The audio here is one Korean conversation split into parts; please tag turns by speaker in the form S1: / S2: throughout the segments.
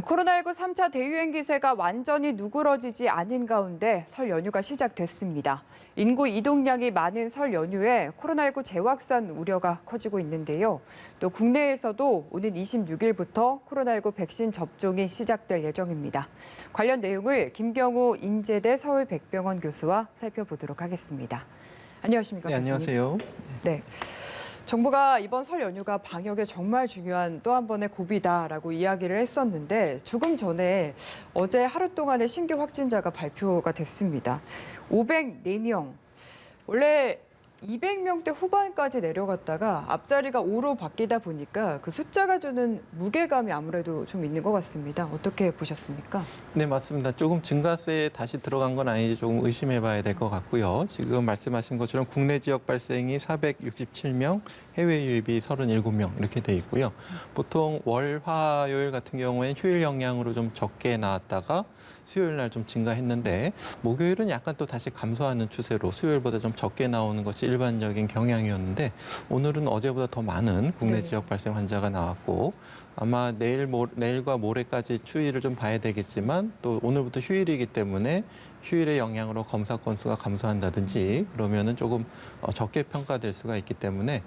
S1: 코로나19 3차 대유행 기세가 완전히 누그러지지 않은 가운데 설 연휴가 시작됐습니다. 인구 이동량이 많은 설 연휴에 코로나19 재확산 우려가 커지고 있는데요. 또 국내에서도 오는 26일부터 코로나19 백신 접종이 시작될 예정입니다. 관련 내용을 김경우 인제대 서울백병원 교수와 살펴보도록 하겠습니다. 안녕하십니까,
S2: 네,
S1: 교수님.
S2: 안녕하세요.
S1: 네. 정부가 이번 설 연휴가 방역에 정말 중요한 또 한 번의 고비다라고 이야기를 했었는데 조금 전에 어제 하루 동안의 신규 확진자가 발표가 됐습니다. 504명. 원래 200명대 후반까지 내려갔다가 앞자리가 5로 바뀌다 보니까 그 숫자가 주는 무게감이 아무래도 좀 있는 것 같습니다. 어떻게 보셨습니까?
S2: 네, 맞습니다. 조금 증가세에 다시 들어간 건 아닌지 조금 의심해 봐야 될 것 같고요. 지금 말씀하신 것처럼 국내 지역 발생이 467명, 해외 유입이 37명 이렇게 돼 있고요. 보통 월, 화, 요일 같은 경우에는 휴일 영향으로 좀 적게 나왔다가 수요일 날 좀 증가했는데 목요일은 약간 또 다시 감소하는 추세로 수요일보다 좀 적게 나오는 것이 일반적인 경향이었는데 오늘은 어제보다 더 많은 국내 지역 발생 환자가 나왔고 아마 내일과 모레까지 추이를 좀 봐야 되겠지만 또 오늘부터 휴일이기 때문에 휴일의 영향으로 검사 건수가 감소한다든지 그러면은 조금 적게 평가될 수가 있기 때문에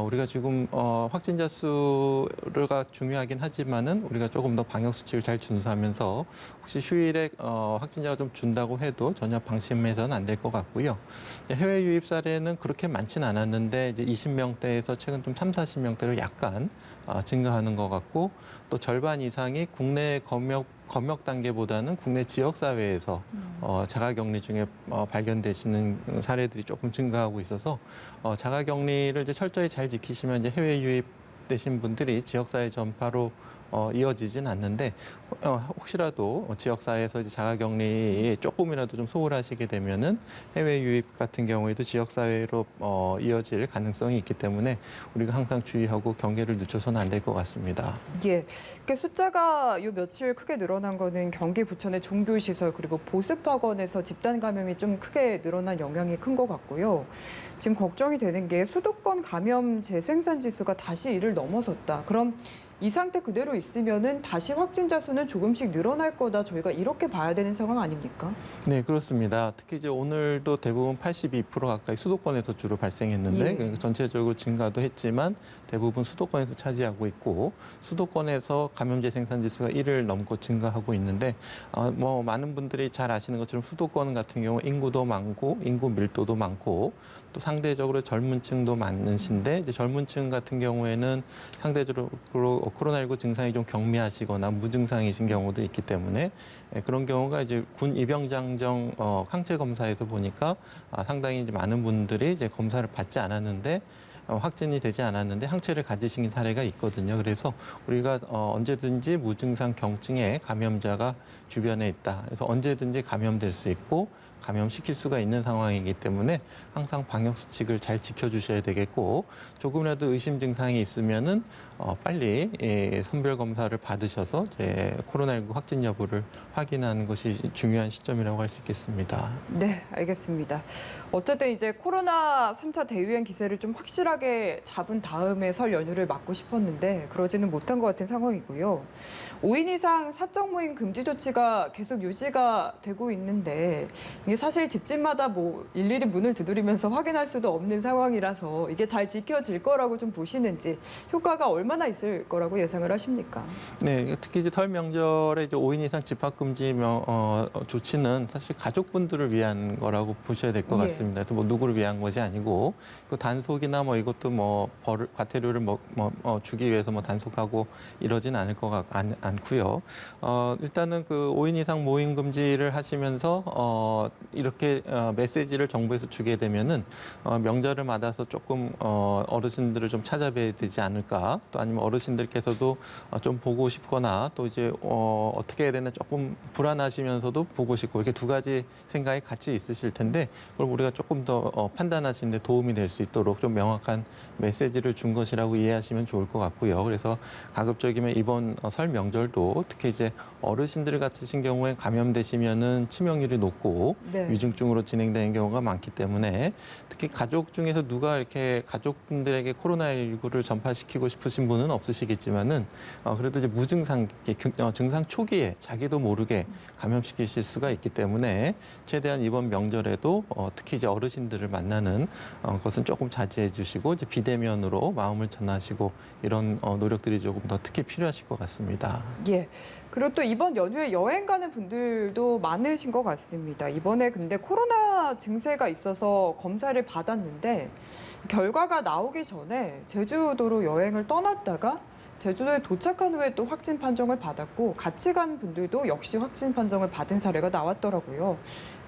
S2: 우리가 지금 확진자 수가 중요하긴 하지만은 우리가 조금 더 방역 수칙을 잘 준수하면서 혹시 휴일에 확진자가 좀 준다고 해도 전혀 방심해서는 안 될 것 같고요. 해외 유입 사례는 그렇게 많지는 않았는데 이제 20명대에서 최근 좀 3, 40명대로 약간 증가하는 것 같고 또 절반 이상이 국내 검역 단계보다는 국내 지역 사회에서 자가격리 중에 발견되시는 사례들이 조금 증가하고 있어서 자가격리를 이제 철저히 잘 지키시면 이제 해외 유입되신 분들이 지역 사회 전파로 이어지진 않는데 혹시라도 지역 사회에서 이제 자가격리에 조금이라도 좀 소홀하시게 되면은 해외 유입 같은 경우에도 지역 사회로 이어질 가능성이 있기 때문에 우리가 항상 주의하고 경계를 늦춰서는 안 될 것 같습니다.
S1: 예, 이렇게 숫자가 요 며칠 크게 늘어난 거는 경기 부천의 종교시설 그리고 보습학원에서 집단 감염이 좀 크게 늘어난 영향이 큰 것 같고요. 지금 걱정이 되는 게 수도권 감염 재생산 지수가 다시 이를 넘어섰다. 그럼 이 상태 그대로 있으면은 다시 확진자 수는 조금씩 늘어날 거다. 저희가 이렇게 봐야 되는 상황 아닙니까?
S2: 네, 그렇습니다. 특히 이제 오늘도 대부분 82% 가까이 수도권에서 주로 발생했는데
S1: 예.
S2: 그러니까 전체적으로 증가도 했지만 대부분 수도권에서 차지하고 있고 수도권에서 감염제 생산 지수가 1을 넘고 증가하고 있는데 뭐 많은 분들이 잘 아시는 것처럼 수도권 같은 경우 인구도 많고 인구 밀도도 많고 또 상대적으로 젊은 층도 많으신데 이제 젊은 층 같은 경우에는 상대적으로 코로나19 증상이 좀 경미하시거나 무증상이신 경우도 있기 때문에 그런 경우가 이제 군 입영장정 항체 검사에서 보니까 상당히 이제 많은 분들이 이제 검사를 받지 않았는데 확진이 되지 않았는데 항체를 가지신 사례가 있거든요. 그래서 우리가 언제든지 무증상 경증의 감염자가 주변에 있다. 그래서 언제든지 감염될 수 있고 감염시킬 수가 있는 상황이기 때문에 항상 방역 수칙을 잘 지켜주셔야 되겠고 조금이라도 의심 증상이 있으면은 빨리 선별 검사를 받으셔서 코로나19 확진 여부를 확인하는 것이 중요한 시점이라고 할 수 있겠습니다.
S1: 네, 알겠습니다. 어쨌든 이제 코로나 3차 대유행 기세를 좀 확실하게 잡은 다음에 설 연휴를 맞고 싶었는데 그러지는 못한 것 같은 상황이고요. 5인 이상 사적 모임 금지 조치가 계속 유지가 되고 있는데 이게 사실 집집마다 뭐 일일이 문을 두드리면서 확인할 수도 없는 상황이라서 이게 잘 지켜질 거라고 좀 보시는지 효과가 얼마나 있을 거라고 예상을 하십니까?
S2: 네, 특히 이제 설 명절에 이제 5인 이상 집합 금지 조치는 사실 가족분들을 위한 거라고 보셔야 될 것
S1: 예.
S2: 같습니다. 그래서 뭐 누구를 위한 것이 아니고 그 단속이나 뭐 이것도 뭐 과태료를 주기 위해서 뭐 단속하고 이러진 않을 것 않고요. 일단은 그 5인 이상 모임 금지를 하시면서 이렇게 메시지를 정부에서 주게 되면은 명절을 맞아서 조금 어르신들을 좀 찾아뵈야 되지 않을까. 또 아니면 어르신들께서도 좀 보고 싶거나 또 이제 어떻게 해야 되나 조금 불안하시면서도 보고 싶고 이렇게 두 가지 생각이 같이 있으실 텐데 그걸 우리가 조금 더 판단하시는 데 도움이 될 수 있도록 좀 명확한 메시지를 준 것이라고 이해하시면 좋을 것 같고요. 그래서 가급적이면 이번 설 명절도 특히 이제 어르신들 같으신 경우에 감염되시면은 치명률이 높고
S1: 네.
S2: 위중증으로 진행되는 경우가 많기 때문에 특히 가족 중에서 누가 이렇게 가족분들에게 코로나19를 전파시키고 싶으신 분은 없으시겠지만은 그래도 이제 무증상 증상 초기에 자기도 모르게 감염시키실 수가 있기 때문에 최대한 이번 명절에도 특히 이제 어르신들을 만나는 것은 조금 자제해 주시고 이제 비대면으로 마음을 전하시고 이런 노력들이 조금 더 특히 필요하실 것 같습니다.
S1: 예. 그리고 또 이번 연휴에 여행 가는 분들도 많으신 것 같습니다. 이번에 근데 코로나 증세가 있어서 검사를 받았는데 결과가 나오기 전에 제주도로 여행을 떠났다가 제주도에 도착한 후에 또 확진 판정을 받았고 같이 간 분들도 역시 확진 판정을 받은 사례가 나왔더라고요.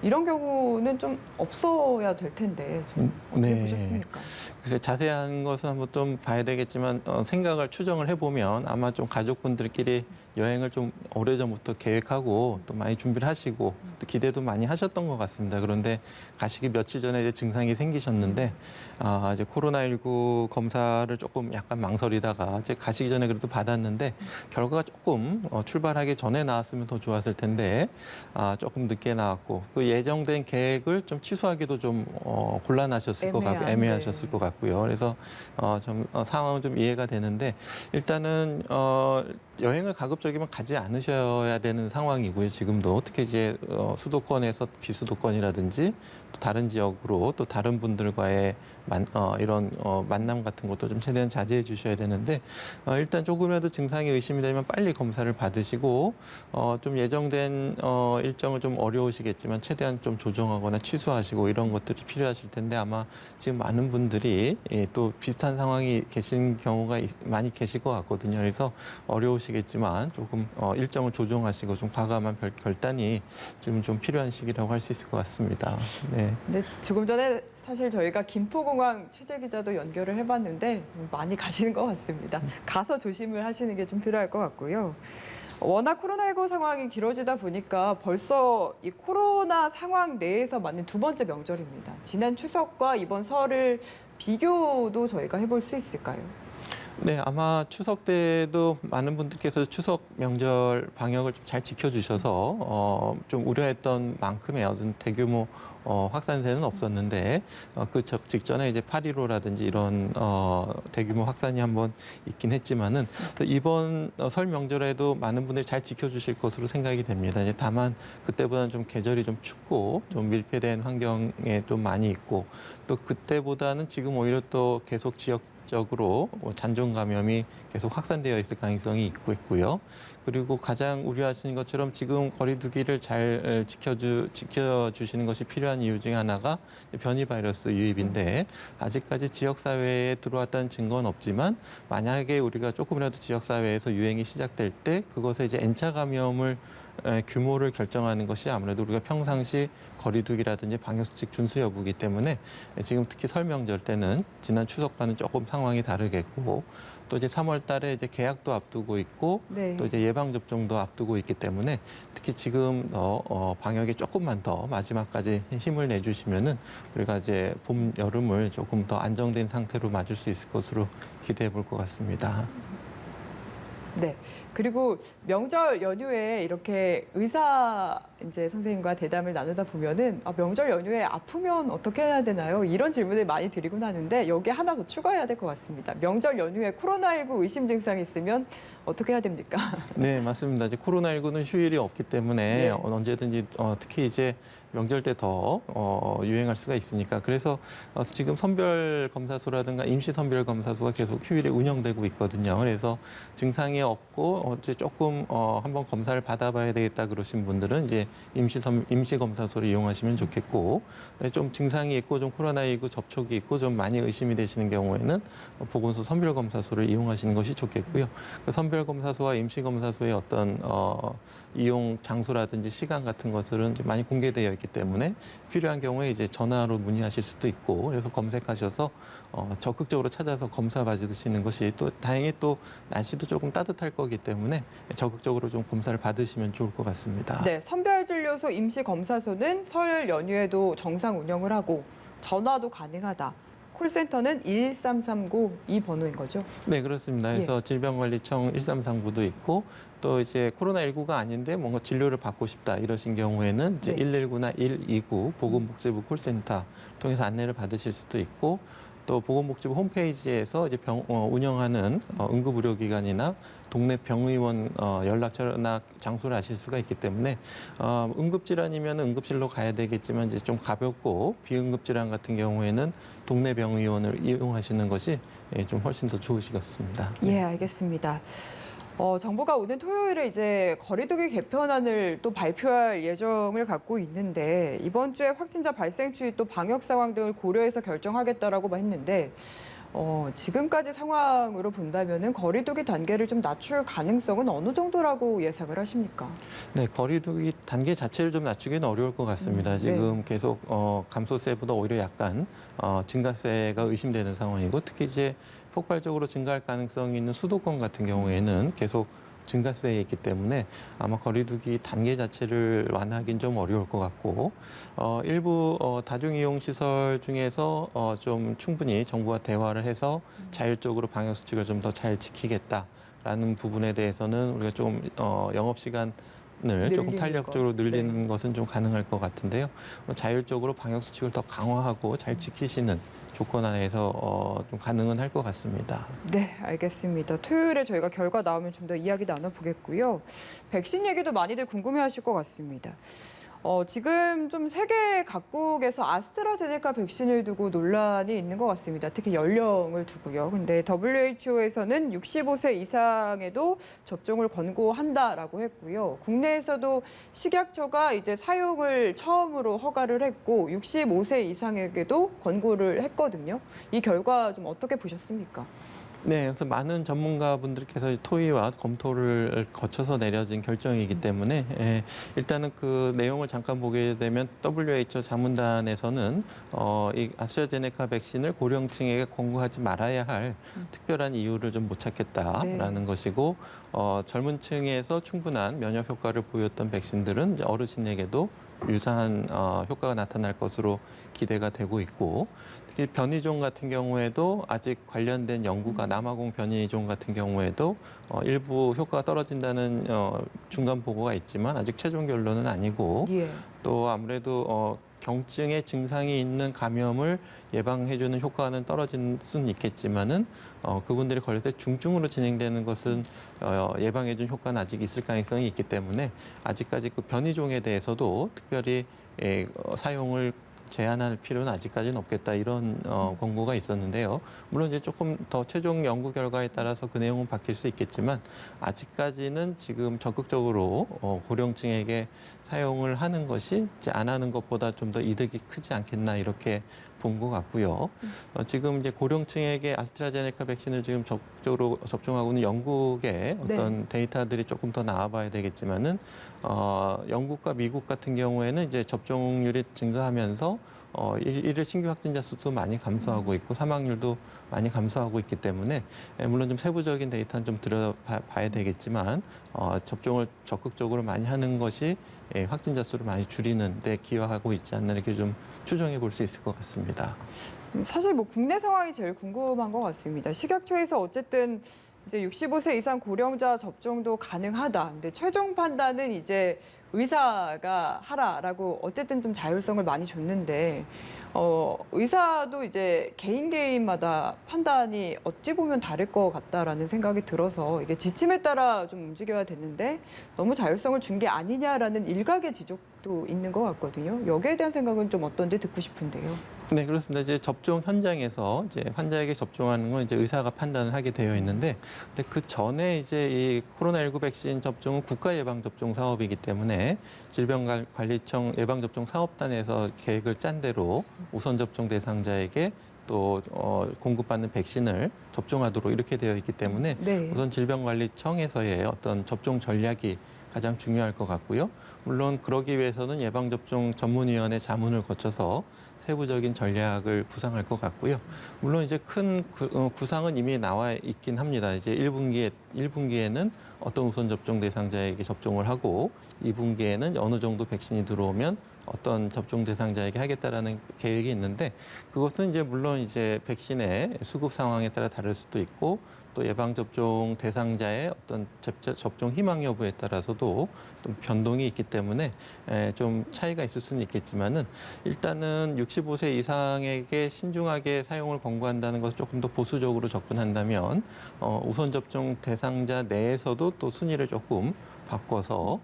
S1: 이런 경우는 좀 없어야 될 텐데 좀 어떻게 보셨습니까?
S2: 그래서 자세한 것은 한번 좀 봐야 되겠지만 생각을 추정을 해보면 아마 좀 가족분들끼리 여행을 좀 오래전부터 계획하고 또 많이 준비를 하시고 또 기대도 많이 하셨던 것 같습니다. 그런데 가시기 며칠 전에 이제 증상이 생기셨는데 이제 코로나19 검사를 조금 약간 망설이다가 이제 가시기 전에 그래도 받았는데 결과가 조금 출발하기 전에 나왔으면 더 좋았을 텐데 조금 늦게 나왔고 그 예정된 계획을 좀 취소하기도 좀 곤란하셨을 것 같고 애매하셨을 것 같고요. 그래서 좀 상황은 좀 이해가 되는데 일단은 여행을 가급적이면 가지 않으셔야 되는 상황이고요. 지금도 특히 이제 수도권에서 비수도권이라든지 또 다른 지역으로 또 다른 분들과의 이런 만남 같은 것도 좀 최대한 자제해 주셔야 되는데 일단 조금이라도 증상이 의심이 되면 빨리 검사를 받으시고 좀 예정된 일정을 좀 어려우시겠지만 최대한 좀 조정하거나 취소하시고 이런 것들이 필요하실 텐데 아마 지금 많은 분들이 또 비슷한 상황이 계신 경우가 많이 계실 것 같거든요. 그래서 어려우시겠지만 조금 일정을 조정하시고 좀 과감한 결단이 지금 좀 필요한 시기라고 할 수 있을 것 같습니다. 네.
S1: 네, 조금 전에 사실 저희가 김포공항 취재 기자도 연결을 해봤는데 많이 가시는 것 같습니다. 가서 조심을 하시는 게 좀 필요할 것 같고요. 워낙 코로나19 상황이 길어지다 보니까 벌써 이 코로나 상황 내에서 맞는 두 번째 명절입니다. 지난 추석과 이번 설을 비교도 저희가 해볼 수 있을까요?
S2: 네, 아마 추석 때도 많은 분들께서 추석 명절 방역을 좀 잘 지켜주셔서 좀 우려했던 만큼의 어떤 대규모 확산세는 없었는데 그 직전에 이제 8.15라든지 이런 대규모 확산이 한번 있긴 했지만은 이번 설 명절에도 많은 분들이 잘 지켜주실 것으로 생각이 됩니다. 이제 다만 그때보다는 좀 계절이 좀 춥고 좀 밀폐된 환경에 좀 많이 있고 또 그때보다는 지금 오히려 또 계속 지역적으로 잔존 감염이 계속 확산되어 있을 가능성이 있고요. 그리고 가장 우려하시는 것처럼 지금 거리두기를 잘 지켜주시는 것이 필요한 이유 중에 하나가 변이 바이러스 유입인데 아직까지 지역 사회에 들어왔다는 증거는 없지만 만약에 우리가 조금이라도 지역 사회에서 유행이 시작될 때 그것에 이제 N차 감염을 규모를 결정하는 것이 아무래도 우리가 평상시 거리두기라든지 방역수칙 준수 여부이기 때문에 지금 특히 설 명절 때는 지난 추석과는 조금 상황이 다르겠고 또 이제 3월 달에 이제 개학도 앞두고 있고
S1: 네.
S2: 또 이제 예방 접종도 앞두고 있기 때문에 특히 지금 방역에 조금만 더 마지막까지 힘을 내주시면은 우리가 이제 봄 여름을 조금 더 안정된 상태로 맞을 수 있을 것으로 기대해 볼 것 같습니다.
S1: 네. 그리고 명절 연휴에 이렇게 의사 이제 선생님과 대담을 나누다 보면은 명절 연휴에 아프면 어떻게 해야 되나요? 이런 질문을 많이 드리곤 하는데 여기에 하나 더 추가해야 될 것 같습니다. 명절 연휴에 코로나19 의심 증상이 있으면 어떻게 해야 됩니까?
S2: 네, 맞습니다. 이제 코로나19는 휴일이 없기 때문에
S1: 네.
S2: 언제든지 특히 이제 명절 때 더 유행할 수가 있으니까 그래서 지금 선별검사소라든가 임시선별검사소가 계속 휴일에 운영되고 있거든요. 그래서 증상이 없고 이제 조금 한번 검사를 받아봐야 되겠다 그러신 분들은 이제 임시검사소를 이용하시면 좋겠고 좀 증상이 있고 좀 코로나19 접촉이 있고 좀 많이 의심이 되시는 경우에는 보건소 선별검사소를 이용하시는 것이 좋겠고요. 그 선별검사소와 임시검사소의 어떤 이용 장소라든지 시간 같은 것들은 이제 많이 공개되어 있기 때문에 필요한 경우에 이제 전화로 문의하실 수도 있고 그래서 검색하셔서 적극적으로 찾아서 검사 받으시는 것이 또 다행히 또 날씨도 조금 따뜻할 거기 때문에 적극적으로 좀 검사를 받으시면 좋을 것 같습니다.
S1: 네, 선별진료소 임시검사소는 설 연휴에도 정상 운영을 하고 전화도 가능하다. 콜센터는 1339 이 번호인 거죠?
S2: 네, 그렇습니다. 그래서 질병관리청 1339도 있고 또 이제 코로나19가 아닌데 뭔가 진료를 받고 싶다 이러신 경우에는 이제
S1: 네.
S2: 119나 129 보건복지부 콜센터 통해서 안내를 받으실 수도 있고 또 보건복지부 홈페이지에서 이제 운영하는 응급의료기관이나 동네 병의원 연락 전화 장소를 아실 수가 있기 때문에 응급질환이면 응급실로 가야 되겠지만 이제 좀 가볍고 비응급질환 같은 경우에는 동네 병의원을 이용하시는 것이 좀 훨씬 더 좋으시겠습니다.
S1: 예, 알겠습니다. 정부가 오는 토요일에 이제 거리두기 개편안을 또 발표할 예정을 갖고 있는데 이번 주에 확진자 발생 추이 또 방역 상황 등을 고려해서 결정하겠다라고 했는데 지금까지 상황으로 본다면은 거리두기 단계를 좀 낮출 가능성은 어느 정도라고 예상을 하십니까?
S2: 네, 거리두기 단계 자체를 좀 낮추기는 어려울 것 같습니다.
S1: 네.
S2: 지금 계속 감소세보다 오히려 약간 증가세가 의심되는 상황이고 특히 이제 폭발적으로 증가할 가능성이 있는 수도권 같은 경우에는 계속 증가세에 있기 때문에 아마 거리두기 단계 자체를 완화하기는 좀 어려울 것 같고 일부 다중이용 시설 중에서 좀 충분히 정부와 대화를 해서 자율적으로 방역 수칙을 좀 더 잘 지키겠다라는 부분에 대해서는 우리가 좀 영업 시간 을 조금 탄력적으로 늘리는 것은 좀 가능할 것 같은데요. 자율적으로 방역 수칙을 더 강화하고 잘 지키시는 조건 하에서 좀 가능은 할 것 같습니다.
S1: 네, 알겠습니다. 토요일에 저희가 결과 나오면 좀 더 이야기 나눠보겠고요. 백신 얘기도 많이들 궁금해하실 것 같습니다. 지금 좀 세계 각국에서 아스트라제네카 백신을 두고 논란이 있는 것 같습니다. 특히 연령을 두고요. 근데 WHO에서는 65세 이상에도 접종을 권고한다라고 했고요. 국내에서도 식약처가 이제 사용을 처음으로 허가를 했고 65세 이상에게도 권고를 했거든요. 이 결과 좀 어떻게 보셨습니까?
S2: 네, 그래서 많은 전문가분들께서 토의와 검토를 거쳐서 내려진 결정이기 때문에 일단은 그 내용을 잠깐 보게 되면 WHO 자문단에서는 이 아스트라제네카 백신을 고령층에게 권고하지 말아야 할 특별한 이유를 좀 못 찾겠다라는 것이고 젊은 층에서 충분한 면역 효과를 보였던 백신들은 이제 어르신에게도 유사한 효과가 나타날 것으로 기대가 되고 있고 특히 변이종 같은 경우에도 아직 관련된 연구가 남아공 변이종 같은 경우에도 일부 효과가 떨어진다는 중간 보고가 있지만 아직 최종 결론은 아니고
S1: 예.
S2: 또 아무래도 경증의 증상이 있는 감염을 예방해주는 효과는 떨어질 수는 있겠지만은 그분들이 걸릴 때 중증으로 진행되는 것은 예방해준 효과는 아직 있을 가능성이 있기 때문에 아직까지 그 변이종에 대해서도 특별히 사용을 제한할 필요는 아직까지는 없겠다 이런 권고가 있었는데요. 물론 이제 조금 더 최종 연구 결과에 따라서 그 내용은 바뀔 수 있겠지만 아직까지는 지금 적극적으로 고령층에게 사용을 하는 것이 이제 안 하는 것보다 좀 더 이득이 크지 않겠나 이렇게 본 것 같고요. 지금 이제 고령층에게 아스트라제네카 백신을 지금 적극적으로 접종하고 있는 영국의 어떤 데이터들이 조금 더 나와봐야 되겠지만은 영국과 미국 같은 경우에는 이제 접종률이 증가하면서 일일 신규 확진자 수도 많이 감소하고 있고 사망률도 많이 감소하고 있기 때문에 물론 좀 세부적인 데이터는 좀 들어봐야 되겠지만 접종을 적극적으로 많이 하는 것이 확진자 수를 많이 줄이는 데 기여하고 있지 않나 이렇게 좀 추정해 볼 수 있을 것 같습니다.
S1: 사실 뭐 국내 상황이 제일 궁금한 것 같습니다. 식약처에서 어쨌든 이제 65세 이상 고령자 접종도 가능하다. 근데 최종 판단은 이제 의사가 하라라고 어쨌든 좀 자율성을 많이 줬는데 의사도 이제 개인마다 판단이 어찌 보면 다를 것 같다라는 생각이 들어서 이게 지침에 따라 좀 움직여야 되는데 너무 자율성을 준 게 아니냐라는 일각의 지적도 있는 것 같거든요. 여기에 대한 생각은 좀 어떤지 듣고 싶은데요.
S2: 네, 그렇습니다. 이제 접종 현장에서 이제 환자에게 접종하는 건 이제 의사가 판단을 하게 되어 있는데, 근데 그 전에 이제 이 코로나19 백신 접종은 국가 예방 접종 사업이기 때문에 질병관리청 예방접종 사업단에서 계획을 짠 대로 우선 접종 대상자에게 또 공급받는 백신을 접종하도록 이렇게 되어 있기 때문에 우선 질병관리청에서의 어떤 접종 전략이 가장 중요할 것 같고요. 물론 그러기 위해서는 예방접종 전문위원회 자문을 거쳐서 세부적인 전략을 구상할 것 같고요. 물론 이제 큰 구상은 이미 나와 있긴 합니다. 이제 1분기에는 어떤 우선 접종 대상자에게 접종을 하고 2분기에는 어느 정도 백신이 들어오면 어떤 접종 대상자에게 하겠다라는 계획이 있는데 그것은 이제 물론 이제 백신의 수급 상황에 따라 다를 수도 있고 또 예방접종 대상자의 어떤 접종 희망 여부에 따라서도 좀 변동이 있기 때문에 좀 차이가 있을 수는 있겠지만은 일단은 65세 이상에게 신중하게 사용을 권고한다는 것을 조금 더 보수적으로 접근한다면 우선 접종 대상자 내에서도 또 순위를 조금 바꿔서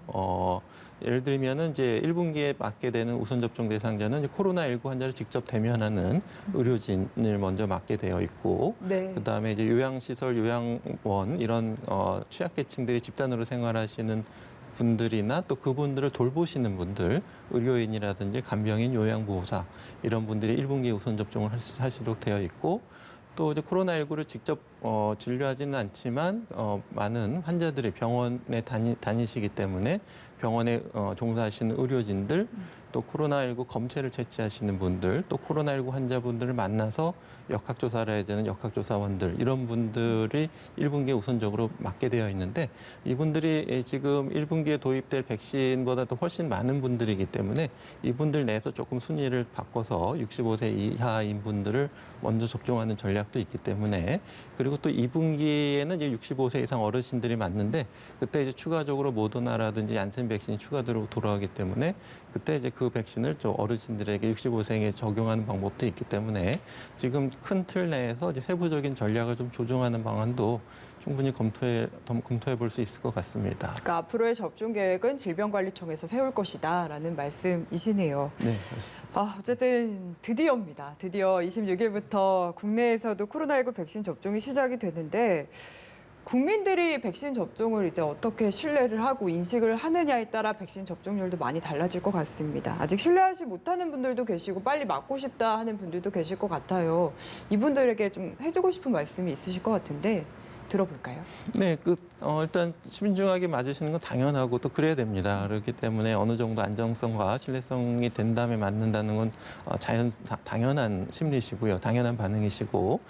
S2: 예를 들면은 이제 1분기에 맞게 되는 우선 접종 대상자는 코로나19 환자를 직접 대면하는 의료진을 먼저 맡게 되어 있고
S1: 네.
S2: 그다음에 이제 요양시설, 요양원 이런 취약계층들이 집단으로 생활하시는 분들이나 또 그분들을 돌보시는 분들, 의료인이라든지 간병인, 요양보호사 이런 분들이 1분기에 우선 접종을 하시도록 되어 있고 또 이제 코로나19를 직접 진료하지는 않지만 많은 환자들이 병원에 다니시기 때문에 병원에 종사하시는 의료진들 또 코로나19 검체를 채취하시는 분들 또 코로나19 환자분들을 만나서 역학조사를 해야 되는 역학조사원들 이런 분들이 1분기에 우선적으로 맡게 되어 있는데 이분들이 지금 1분기에 도입될 백신보다도 훨씬 많은 분들이기 때문에 이분들 내에서 조금 순위를 바꿔서 65세 이하인 분들을 먼저 접종하는 전략도 있기 때문에 그리고 또 2분기에는 이제 65세 이상 어르신들이 맞는데 그때 이제 추가적으로 모더나라든지 얀센 백신이 추가로 돌아오기 때문에 그때 이제 그 백신을 좀 어르신들에게 65세에 적용하는 방법도 있기 때문에 지금 큰 틀 내에서 이제 세부적인 전략을 좀 조정하는 방안도 충분히 검토해 볼 수 있을 것 같습니다.
S1: 그러니까 앞으로의 접종 계획은 질병관리청에서 세울 것이다라는 말씀이시네요.
S2: 네.
S1: 어쨌든 드디어입니다. 드디어 26일부터 국내에서도 코로나19 백신 접종이 시작이 되는데 국민들이 백신 접종을 이제 어떻게 신뢰를 하고 인식을 하느냐에 따라 백신 접종률도 많이 달라질 것 같습니다. 아직 신뢰하지 못하는 분들도 계시고 빨리 맞고 싶다 하는 분들도 계실 것 같아요. 이분들에게 좀 해주고 싶은 말씀이 있으실 것 같은데 들어볼까요?
S2: 네, 일단 신중하게 맞으시는 건 당연하고 또 그래야 됩니다. 그렇기 때문에 어느 정도 안정성과 신뢰성이 된 다음에 맞는다는 건 당연한 심리시고요, 당연한 반응이시고,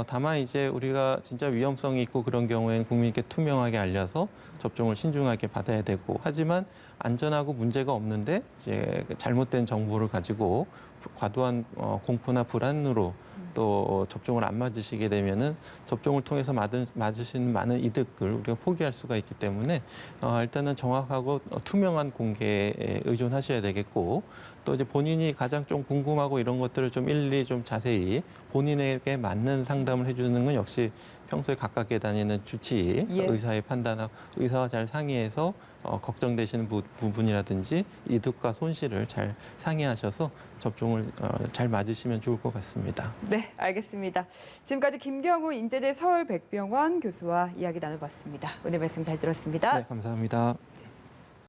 S2: 다만 이제 우리가 진짜 위험성이 있고 그런 경우에는 국민께 투명하게 알려서 접종을 신중하게 받아야 되고, 하지만 안전하고 문제가 없는데 이제 잘못된 정보를 가지고 과도한 공포나 불안으로 또 접종을 안 맞으시게 되면은 접종을 통해서 맞으시는 많은 이득을 우리가 포기할 수가 있기 때문에 일단은 정확하고 투명한 공개에 의존하셔야 되겠고 또 이제 본인이 가장 좀 궁금하고 이런 것들을 좀 일일이 좀 자세히 본인에게 맞는 상담을 해주는 건 역시 평소에 가깝게 다니는 주치의
S1: 예.
S2: 의사의 판단하고 의사와 잘 상의해서 걱정되시는 부분이라든지 이득과 손실을 잘 상의하셔서 접종을 잘 맞으시면 좋을 것 같습니다.
S1: 네, 알겠습니다. 지금까지 김경우 인제대 서울백병원 교수와 이야기 나눠봤습니다. 오늘 말씀 잘 들었습니다.
S2: 네, 감사합니다.